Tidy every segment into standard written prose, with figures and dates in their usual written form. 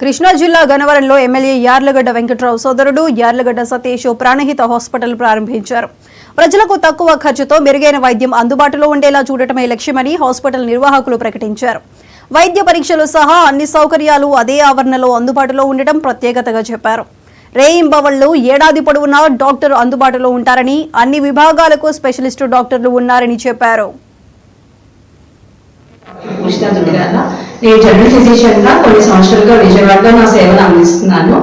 కృష్ణా జిల్లా గన్నవరంలో ఎమ్మెల్యే యార్లగడ్డ వెంకట్రావు సోదరుడు యార్లగడ్డ సతీష్ ప్రాణహిత హాస్పిటల్ ప్రారంభించారు. ప్రజలకు తక్కువ ఖర్చుతో మెరుగైన వైద్యం అందుబాటులో ఉండేలా చూడటమే లక్ష్యమని హాస్పిటల్ నిర్వాహకులు ప్రకటించారు. వైద్య పరీక్షలు సహా అన్ని సౌకర్యాలు అదే ఆవరణలో అందుబాటులో ఉండటం ప్రత్యేకతగా చెప్పారు. రేయింబవళ్లు ఏడాది పొడవునా డాక్టర్ అందుబాటులో ఉంటారని, అన్ని విభాగాలకు స్పెషలిస్టు డాక్టర్లు ఉన్నారని చెప్పారు. నేను జనరల్ ఫిజిషియన్ గా కొన్ని సంవత్సరాలుగా విజయవాడలో నా సేవలు అందిస్తున్నాను.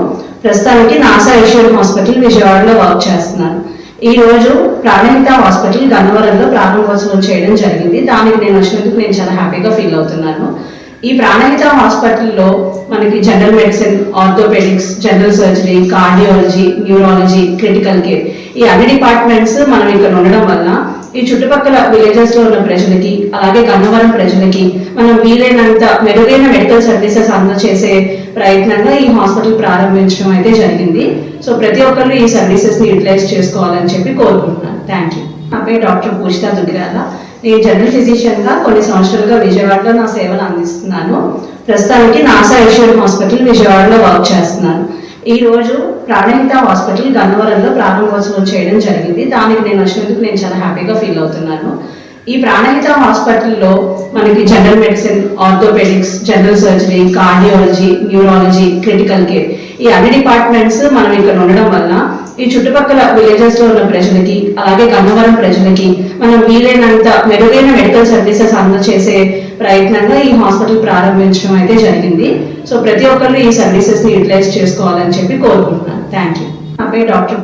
ప్రస్తుతానికి నాసా ఐషియర్ హాస్పిటల్ విజయవాడలో వర్క్ చేస్తున్నాను. ఈ రోజు ప్రాణహిత హాస్పిటల్ గన్నవరంలో ప్రారంభోత్సవం చేయడం జరిగింది. దానికి నేను వచ్చినందుకు నేను చాలా హ్యాపీగా ఫీల్ అవుతున్నాను. ఈ ప్రాణహిత హాస్పిటల్లో మనకి general medicine, orthopaedics, general surgery, cardiology, neurology, critical care ఈ అన్ని డిపార్ట్మెంట్స్ మనం ఇక్కడ ఉండడం వల్ల ఈ చుట్టుపక్కల విలేజెస్ లో ఉన్న ప్రజలకి, అలాగే గన్నవరం ప్రజలకి మనం వీలైనంత మెరుగైన మెడికల్ సర్వీసెస్ అందజేసే ప్రయత్నంగా ఈ హాస్పిటల్ ప్రారంభించడం అయితే జరిగింది. సో ప్రతి ఒక్కరు ఈ సర్వీసెస్ ని యూటిలైజ్ చేసుకోవాలని చెప్పి కోరుకుంటున్నాను. Thank you. నా పేరు డాక్టర్ పూజితా దుగ్గిరాల. నేను జనరల్ ఫిజిషియన్ గా కొన్ని సంవత్సరాలుగా విజయవాడలో నా సేవలు అందిస్తున్నాను. ప్రస్తుతానికి నాసా ఐషియర్ హాస్పిటల్ విజయవాడలో వర్క్ చేస్తున్నాను. ఈ రోజు ప్రాణహిత హాస్పిటల్ గన్నవరంలో ప్రారంభోత్సవం చేయడం జరిగింది. దానికి నేను వచ్చినందుకు నేను చాలా హ్యాపీగా ఫీల్ అవుతున్నాను. ఈ ప్రాణహిత హాస్పిటల్లో మనకి general medicine, orthopaedics, general surgery, cardiology, neurology, critical care ఈ అన్ని డిపార్ట్మెంట్స్ మనం ఇక్కడ ఉండడం వల్ల ఈ చుట్టుపక్కల విలేజెస్ లో ఉన్న ప్రజలకి, అలాగే గన్నవరం ప్రజలకి మనం వీలైనంత మెరుగైన మెడికల్ సర్వీసెస్ అందజేసే ప్రయత్నంగా ఈ హాస్పిటల్ ప్రారంభించడం అయితే జరిగింది. సో ప్రతి ఒక్కరు ఈ సర్వీసెస్ ని యూటిలైజ్ చేసుకోవాలని చెప్పి కోరుకుంటున్నాను. Thank you. నా పేరు డాక్టర్